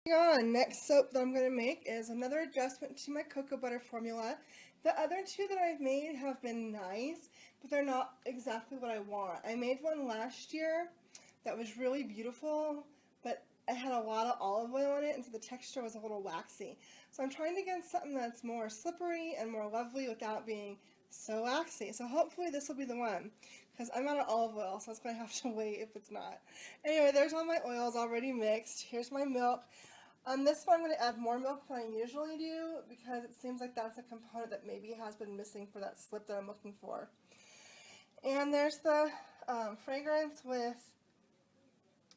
Next soap that I'm going to make is another adjustment to my cocoa butter formula. The other two that I've made have been nice, but they're not exactly what I want. I made one last year that was really beautiful, but it had a lot of olive oil in it, and so the texture was a little waxy. So I'm trying to get something that's more slippery and more lovely without being so waxy. So hopefully this will be the one, because I'm out of olive oil, so it's going to have to wait if it's not. Anyway, there's all my oils already mixed. Here's my milk. On this one, I'm going to add more milk than I usually do because it seems like that's a component that maybe has been missing for that slip that I'm looking for. And there's the fragrance with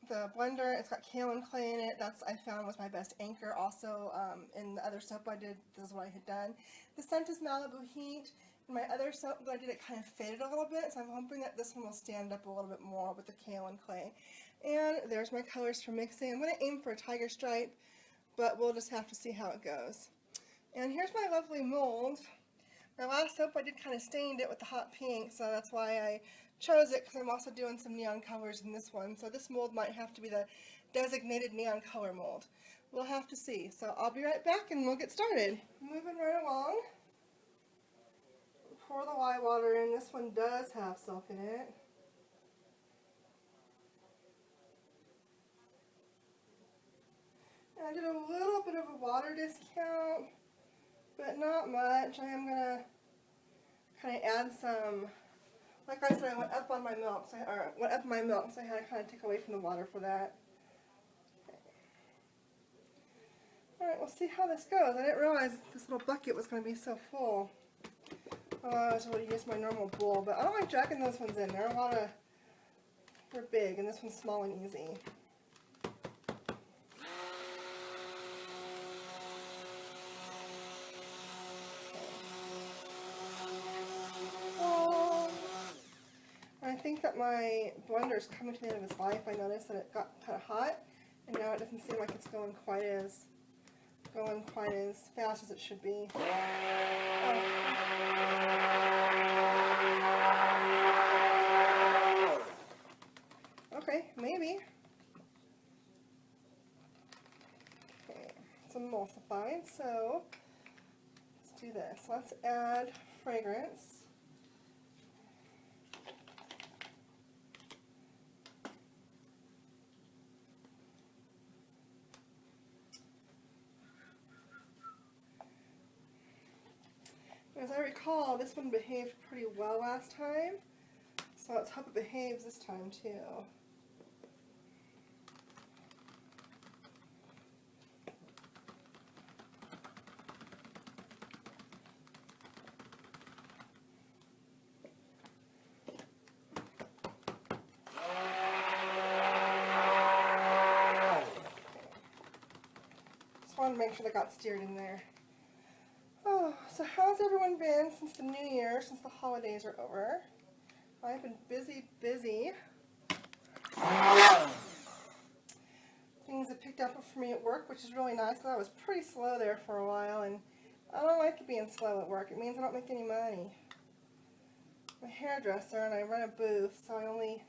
the blender. It's got kale and clay in it. That's, I found, was my best anchor. Also, in the other soap I did, this is what I had done. The scent is Malibu Heat. In my other soap that I did, it kind of faded a little bit, so I'm hoping that this one will stand up a little bit more with the kale and clay. And there's my colors for mixing. I'm going to aim for a tiger stripe, but we'll just have to see how it goes. And here's my lovely mold. My last soap I did kind of stained it with the hot pink, so that's why I chose it, because I'm also doing some neon colors in this one. So this mold might have to be the designated neon color mold. We'll have to see. So I'll be right back and we'll get started. Moving right along. Pour the lye water in. This one does have silk in it. I did a little bit of a water discount, but not much. I am going to kind of add some, like I said, I went up on my milk, so I had to kind of take away from the water for that. Okay. Alright, we'll see how this goes. I didn't realize this little bucket was going to be so full. I was going to use my normal bowl, but I don't like dragging those ones in. They're big, and this one's small and easy. I think that my blender is coming to the end of its life. I noticed that it got kind of hot, and now it doesn't seem like it's going quite as fast as it should be. Okay, maybe. Okay, it's emulsified, so let's do this. Let's add fragrance. As I recall, this one behaved pretty well last time, so let's hope it behaves this time too. Just wanted to make sure that got steered in there. Oh, so how's everyone been since the new year, since the holidays are over? I've been busy. Things have picked up for me at work, which is really nice, because I was pretty slow there for a while, and I don't like being slow at work. It means I don't make any money. I'm a hairdresser, and I run a booth, so I only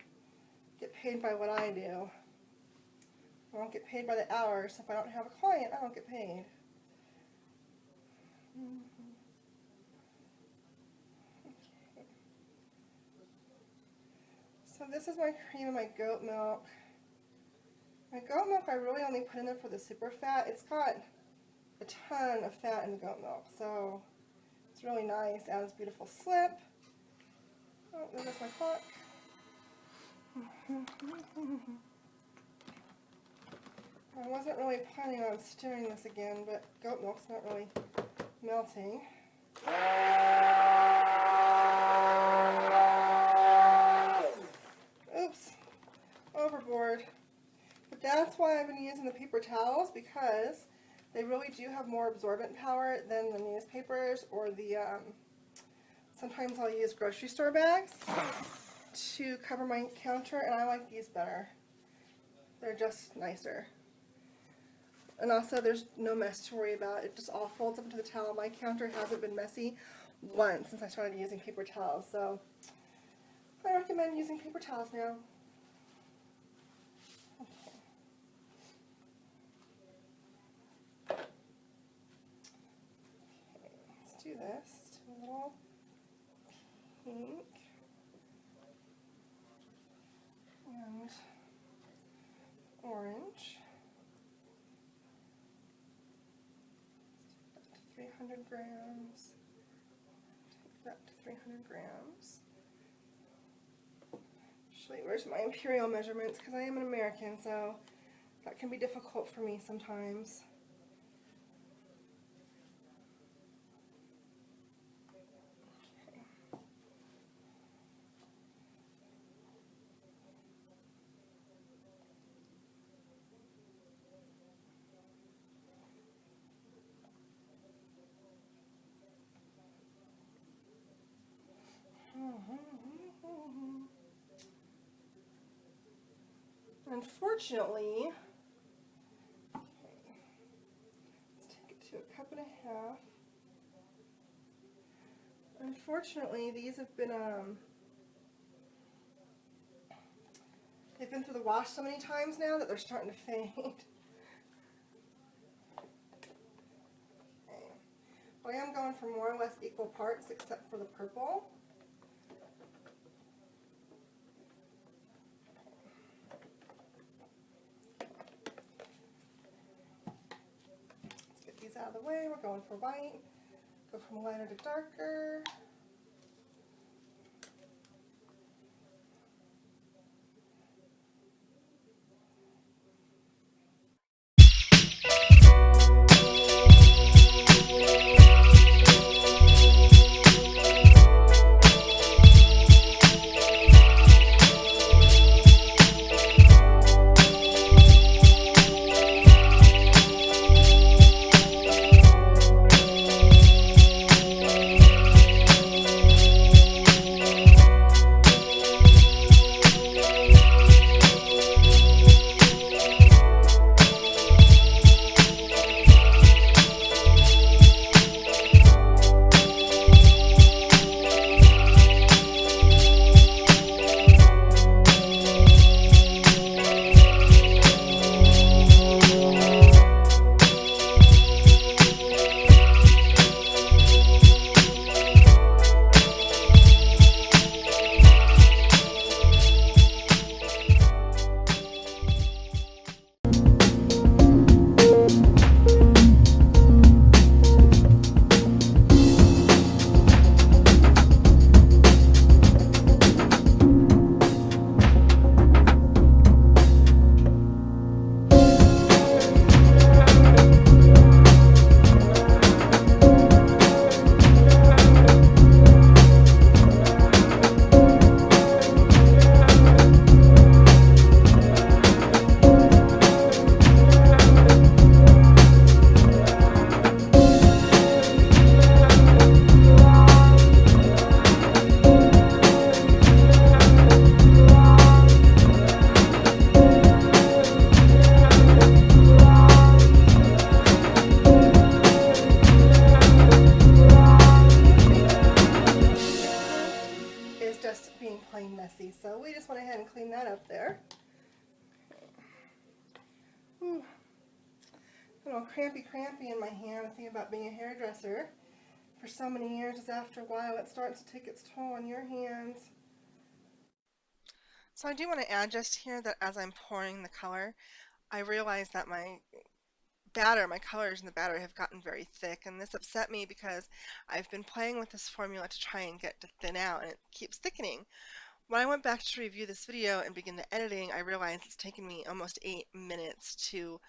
get paid by what I do. I don't get paid by the hours. If I don't have a client, I don't get paid. Okay. So this is my cream and my goat milk. My goat milk I really only put in there for the super fat. It's got a ton of fat in the goat milk, so it's really nice. Adds beautiful slip. Oh, there goes my clock. I wasn't really planning on stirring this again, but goat milk's not really melting. Oops, overboard. But that's why I've been using the paper towels, because they really do have more absorbent power than the newspapers or the, sometimes I'll use grocery store bags to cover my counter, and I like these better. They're just nicer. And also, there's no mess to worry about. It just all folds up into the towel. My counter hasn't been messy once since I started using paper towels. So I recommend using paper towels now. Okay. do this to a little pink and orange. 300 grams. Take that to 300 grams. Actually, where's my imperial measurements? Because I am an American, so that can be difficult for me sometimes. Unfortunately, let's take it to a cup and a half. Unfortunately, these have been they've been through the wash so many times now that they're starting to fade. Okay. Well, I am going for more or less equal parts except for the purple. Out of the way, we're going for white, go from lighter to darker. messy, so we just went ahead and cleaned that up there. A little crampy in my hand. The thing about being a hairdresser for so many years is after a while it starts to take its toll on your hands. So I do want to add just here that as I'm pouring the color, I realize that my colors in the batter have gotten very thick, and this upset me because I've been playing with this formula to try and get to thin out, and it keeps thickening. When I went back to review this video and begin the editing, I realized it's taken me almost 8 minutes to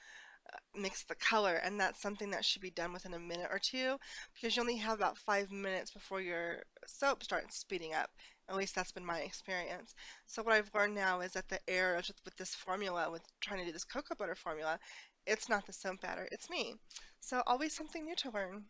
mix the color, and that's something that should be done within a minute or two, because you only have about 5 minutes before your soap starts speeding up. At least that's been my experience. So what I've learned now is that the error with this formula, with trying to do this cocoa butter formula, it's not the soap batter, it's me. So always something new to learn.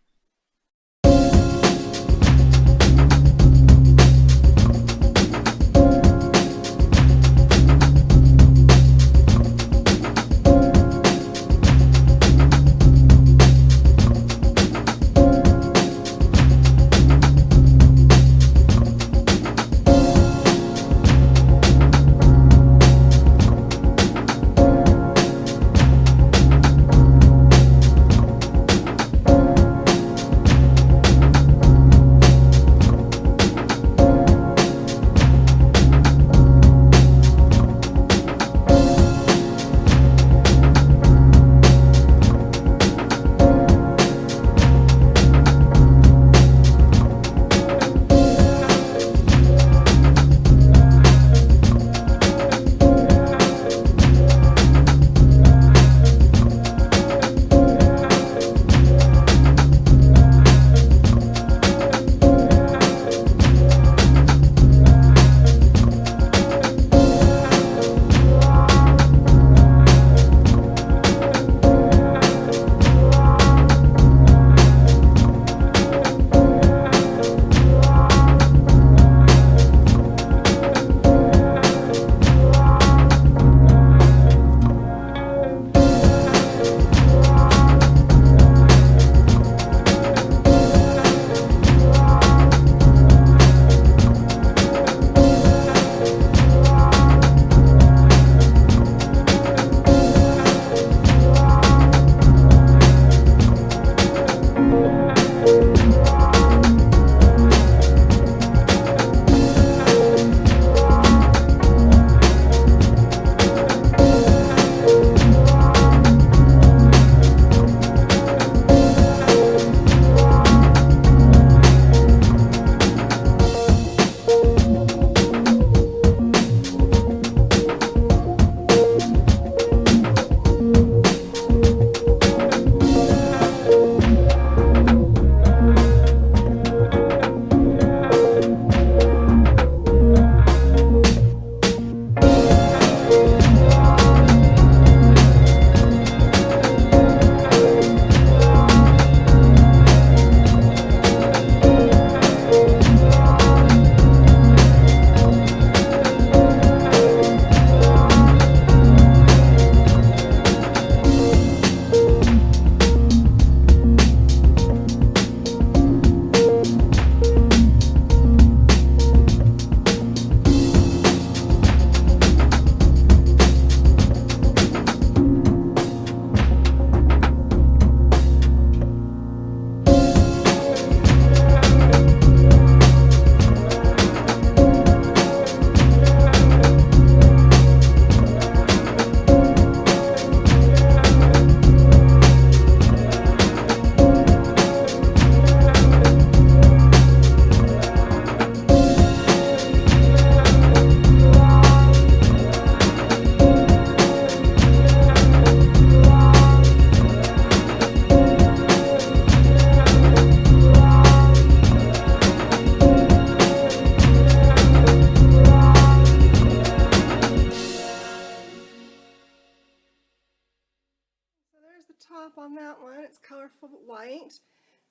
top on that one. It's colorful but white.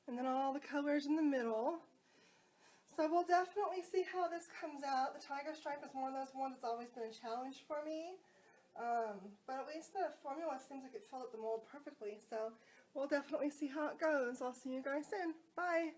And then all the colors in the middle. So we'll definitely see how this comes out. The tiger stripe is one of those ones that's always been a challenge for me. But at least the formula seems like it filled up the mold perfectly. So we'll definitely see how it goes. I'll see you guys soon. Bye!